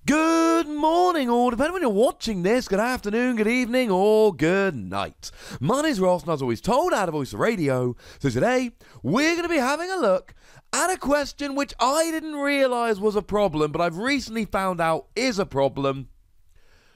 Good morning, or depending when you're watching this, good afternoon, good evening, or good night. My name's Ross, and as always told, out of Voice of Radio. So today, we're going to be having a look at a question which I didn't realise was a problem, but I've recently found out is a problem.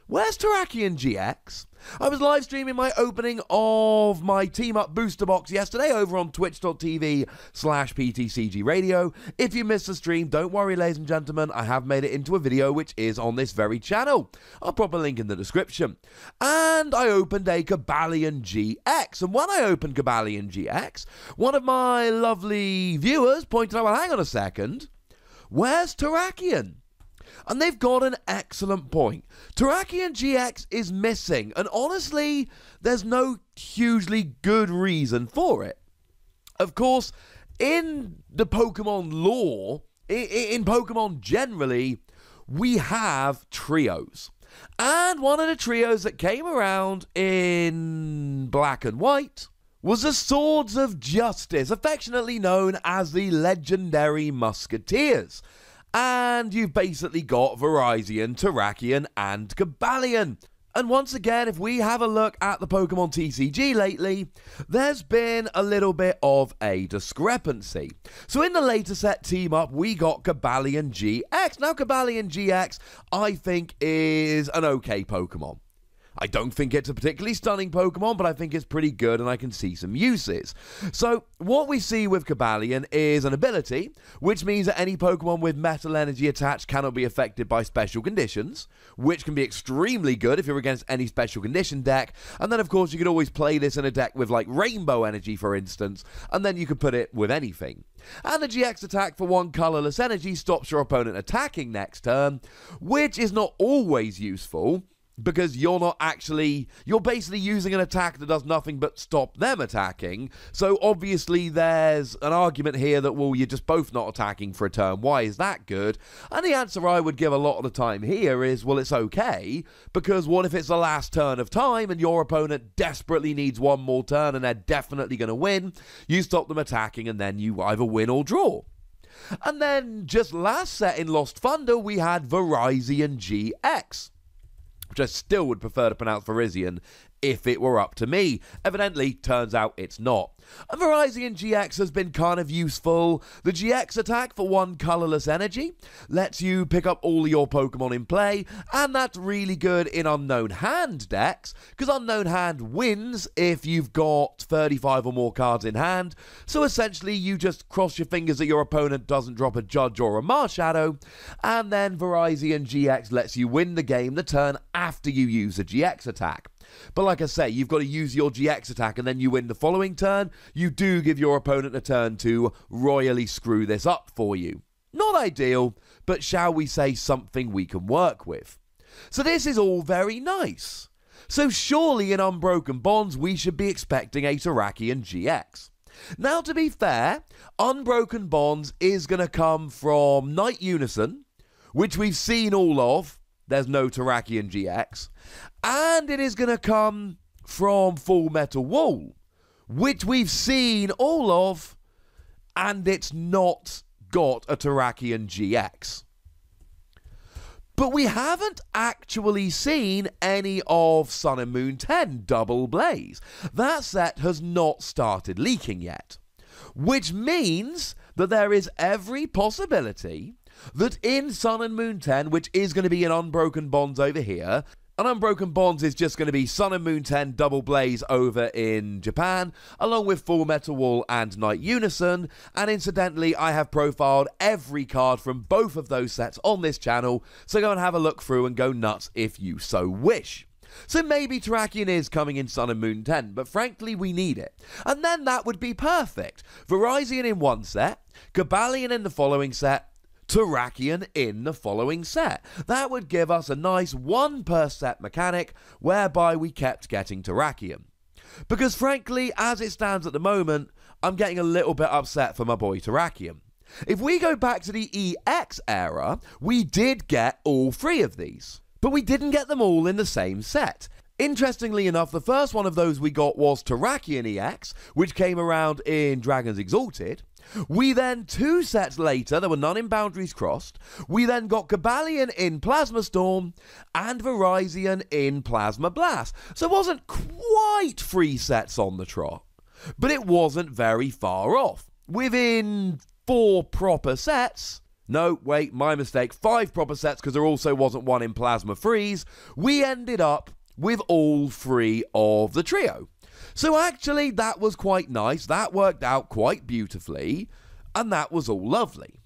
Where's Terrakion GX? I was live streaming my opening of my Team Up booster box yesterday over on twitch.tv/PTCGRadio. If you missed the stream, don't worry, ladies and gentlemen, I have made it into a video which is on this very channel. I'll pop a link in the description. And I opened a Coablion GX. And when I opened Coablion GX, one of my lovely viewers pointed out, well, hang on a second, where's Terrakion? And they've got an excellent point. Terrakion GX is missing, and honestly, there's no hugely good reason for it. Of course, in the Pokemon lore, in Pokemon generally, we have trios. And one of the trios that came around in Black and White was the Swords of Justice, affectionately known as the legendary Musketeers. And you've basically got Virizion, Terrakion, and Coablion. And once again, if we have a look at the Pokemon TCG lately, there's been a little bit of a discrepancy. So in the later set Team Up, we got Coablion GX. Now, Coablion GX, I think, is an okay Pokemon. I don't think it's a particularly stunning Pokemon, but I think it's pretty good and I can see some uses. So what we see with Coablion is an ability, which means that any Pokemon with metal energy attached cannot be affected by special conditions, which can be extremely good if you're against any special condition deck. And then, of course, you could always play this in a deck with, like, rainbow energy, for instance, and then you could put it with anything. And the GX attack for one colorless energy stops your opponent attacking next turn, which is not always useful, because you're basically using an attack that does nothing but stop them attacking. So obviously there's an argument here that, well, you're just both not attacking for a turn. Why is that good? And the answer I would give a lot of the time here is, well, it's okay, because what if it's the last turn of time and your opponent desperately needs one more turn and they're definitely going to win? You stop them attacking and then you either win or draw. And then just last set in Lost Thunder, we had Virizion GX, which I still would prefer to pronounce Virizion if it were up to me. Evidently, turns out it's not. And Virizion GX has been kind of useful. The GX attack for one colorless energy lets you pick up all your Pokemon in play, and that's really good in Unknown Hand decks, because Unknown Hand wins if you've got 35 or more cards in hand. So essentially, you just cross your fingers that your opponent doesn't drop a Judge or a Marshadow, and then Virizion GX lets you win the game the turn after you use a GX attack. But like I say, you've got to use your GX attack and then you win the following turn. You do give your opponent a turn to royally screw this up for you. Not ideal, but shall we say something we can work with. So this is all very nice. So surely in Unbroken Bonds we should be expecting a Terrakion GX. Now, to be fair, Unbroken Bonds is going to come from Night Unison, which we've seen all of. There's no Terrakion GX. And it is going to come from Full Metal Wool, which we've seen all of, and it's not got a Terrakion GX. But we haven't actually seen any of Sun and Moon 10 Double Blaze. That set has not started leaking yet, which means that there is every possibility that in Sun and Moon 10, which is going to be in Unbroken Bonds over here, and Unbroken Bonds is just going to be Sun and Moon 10 Double Blaze over in Japan, along with Full Metal Wool and Night Unison. And incidentally, I have profiled every card from both of those sets on this channel, so go and have a look through and go nuts if you so wish. So maybe Terrakion is coming in Sun and Moon 10, but frankly we need it. And then that would be perfect. Virizion in one set, Coablion in the following set, Terrakion in the following set. That would give us a nice one per set mechanic whereby we kept getting Terrakion. Because frankly, as it stands at the moment, I'm getting a little bit upset for my boy Terrakion. If we go back to the EX era, we did get all three of these, but we didn't get them all in the same set. Interestingly enough, the first one of those we got was Terrakion EX, which came around in Dragons Exalted, We then, 2 sets later, there were none in Boundaries Crossed, we then got Coablion in Plasma Storm and Virizion in Plasma Blast. So it wasn't quite 3 sets on the trot, but it wasn't very far off. Within 4 proper sets, no, wait, my mistake, 5 proper sets because there also wasn't one in Plasma Freeze, we ended up with all 3 of the trio. So actually, that was quite nice, that worked out quite beautifully, and that was all lovely.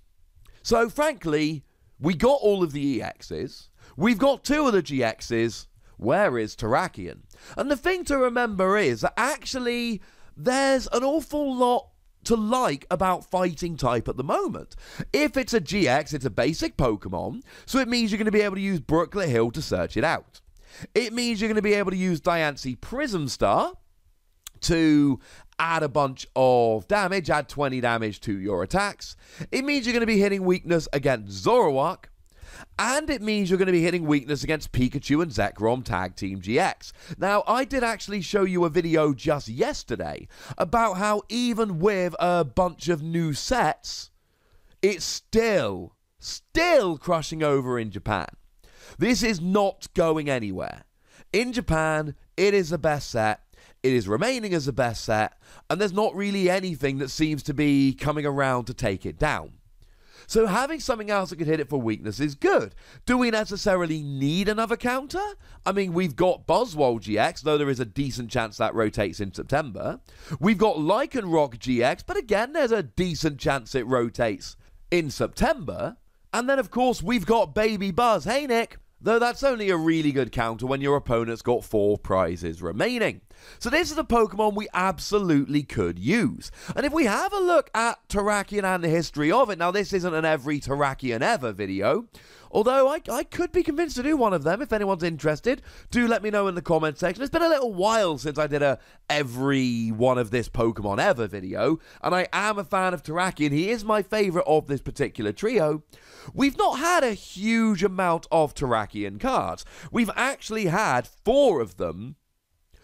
So frankly, we got all of the EXs, we've got 2 of the GXs, where is Terrakion? And the thing to remember is that actually, there's an awful lot to like about fighting type at the moment. If it's a GX, it's a basic Pokemon, so it means you're going to be able to use Brooklet Hill to search it out. It means you're going to be able to use Diancie Prism Star to add a bunch of damage, add 20 damage to your attacks. It means you're going to be hitting weakness against Zoroark, and it means you're going to be hitting weakness against Pikachu and Zekrom Tag Team GX. Now, I did actually show you a video just yesterday about how even with a bunch of new sets, it's still crushing over in Japan. This is not going anywhere. In Japan, it is the best set. It is remaining as the best set, and there's not really anything that seems to be coming around to take it down. So having something else that could hit it for weakness is good. Do we necessarily need another counter? I mean, we've got Buzzwole GX, though there is a decent chance that rotates in September. We've got Lycanroc GX, but again, there's a decent chance it rotates in September. And then, of course, we've got Baby Buzz. Hey, Nick. Though that's only a really good counter when your opponent's got 4 prizes remaining. So this is a Pokemon we absolutely could use. And if we have a look at Terrakion and the history of it, now this isn't an every Terrakion ever video, although I could be convinced to do one of them if anyone's interested. Do let me know in the comment section. It's been a little while since I did a every one of this Pokemon ever video, and I am a fan of Terrakion. He is my favourite of this particular trio. We've not had a huge amount of Terrakion cards. We've actually had 4 of them,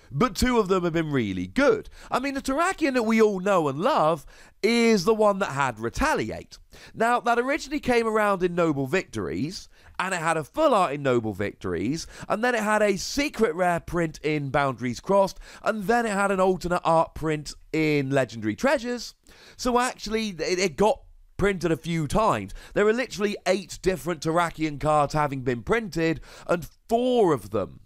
but 2 of them have been really good. I mean, the Terrakion that we all know and love is the one that had Retaliate. Now, that originally came around in Noble Victories, and it had a full art in Noble Victories, and then it had a secret rare print in Boundaries Crossed, and then it had an alternate art print in Legendary Treasures. So actually, it got printed a few times. There are literally 8 different Terrakion cards having been printed, and 4 of them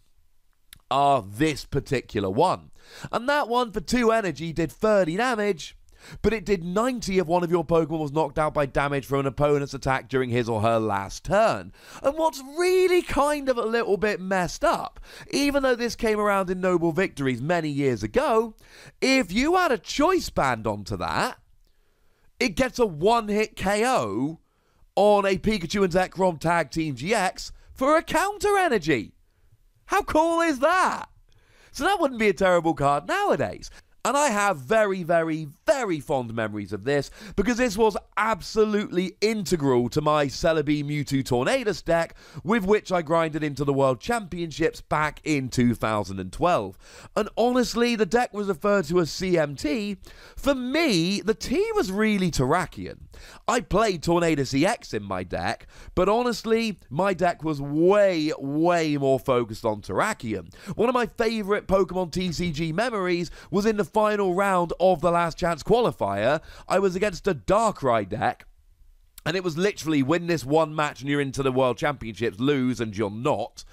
are this particular one. And that one for 2 energy did 30 damage, but it did 90 if one of your Pokemon was knocked out by damage from an opponent's attack during his or her last turn. And what's really kind of a little bit messed up, even though this came around in Noble Victories many years ago, if you add a choice band onto that, it gets a 1-hit KO on a Pikachu and Zekrom Tag Team GX for a counter energy. How cool is that? So that wouldn't be a terrible card nowadays. And I have very, very, very fond memories of this because this was absolutely integral to my Celebi Mewtwo Tornadus deck, with which I grinded into the World Championships back in 2012. And honestly, the deck was referred to as CMT. For me, the T was really Terrakion. I played Tornadus EX in my deck, but honestly, my deck was way, way more focused on Terrakion. One of my favourite Pokemon TCG memories was in the final round of the Last Chance qualifier. I was against a Darkrai deck, and it was literally win this one match and you're into the World Championships, lose and you're not.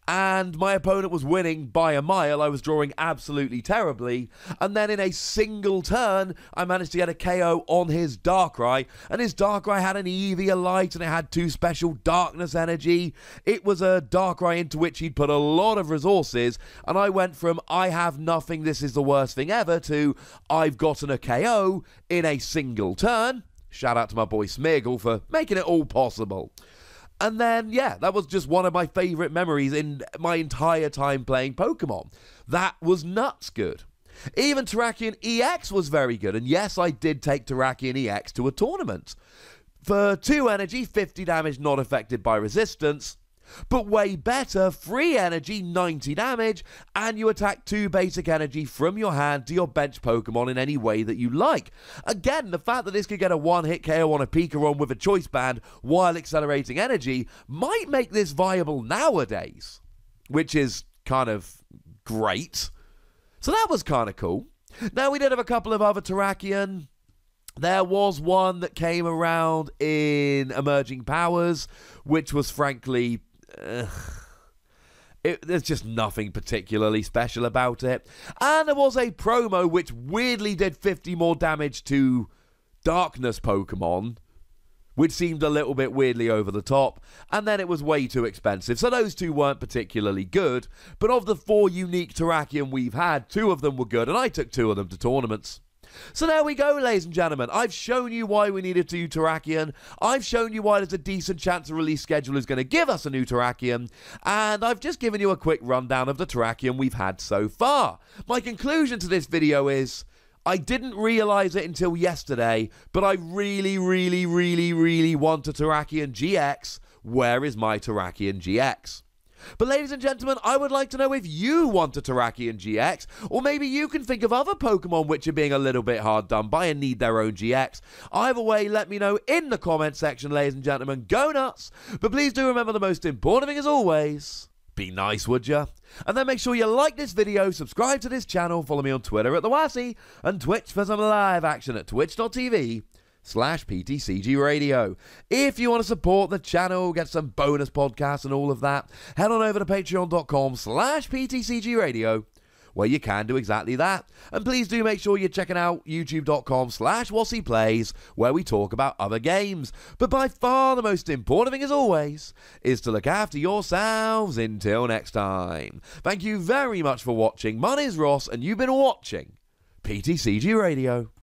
And my opponent was winning by a mile. I was drawing absolutely terribly. And then in a single turn, I managed to get a KO on his Darkrai. And his Darkrai had an Eevee Light, and it had 2 special Darkness Energy. It was a Darkrai into which he'd put a lot of resources. And I went from, I have nothing, this is the worst thing ever, to, I've gotten a KO in a single turn. Shout out to my boy Smeargle for making it all possible. And then, yeah, that was just one of my favourite memories in my entire time playing Pokemon. That was nuts good. Even Terrakion EX was very good. And yes, I did take Terrakion EX to a tournament. For 2 energy, 50 damage not affected by resistance. But way better, free energy, 90 damage, and you attack 2 basic energy from your hand to your bench Pokemon in any way that you like. Again, the fact that this could get a one-hit KO on a Pikarom with a choice band while accelerating energy might make this viable nowadays, which is kind of great. So that was kind of cool. Now, we did have a couple of other Terrakion. There was one that came around in Emerging Powers, which was frankly... there's just nothing particularly special about it. And there was a promo which weirdly did 50 more damage to Darkness Pokemon, which seemed a little bit weirdly over the top, and then it was way too expensive. So those two weren't particularly good, but of the 4 unique Terrakion we've had, 2 of them were good, and I took 2 of them to tournaments. So there we go, ladies and gentlemen. I've shown you why we needed a new Terrakion. I've shown you why there's a decent chance a release schedule is going to give us a new Terrakion. And I've just given you a quick rundown of the Terrakion we've had so far. My conclusion to this video is, I didn't realise it until yesterday, but I really want a Terrakion GX. Where is my Terrakion GX? But ladies and gentlemen, I would like to know if you want a Terrakion GX, or maybe you can think of other Pokemon which are being a little bit hard done by and need their own GX. Either way, let me know in the comment section, ladies and gentlemen. Go nuts! But please do remember the most important thing as always, be nice, would ya? And then make sure you like this video, subscribe to this channel, follow me on Twitter at the Wassy, and Twitch for some live action at twitch.tv/PTCGRadio. If you want to support the channel, get some bonus podcasts and all of that, head on over to patreon.com/PTCGRadio, where you can do exactly that. And please do make sure you're checking out youtube.com/WassyPlays, where we talk about other games. But by far the most important thing, as always, is to look after yourselves until next time. Thank you very much for watching. My name is Ross, and you've been watching PTCG Radio.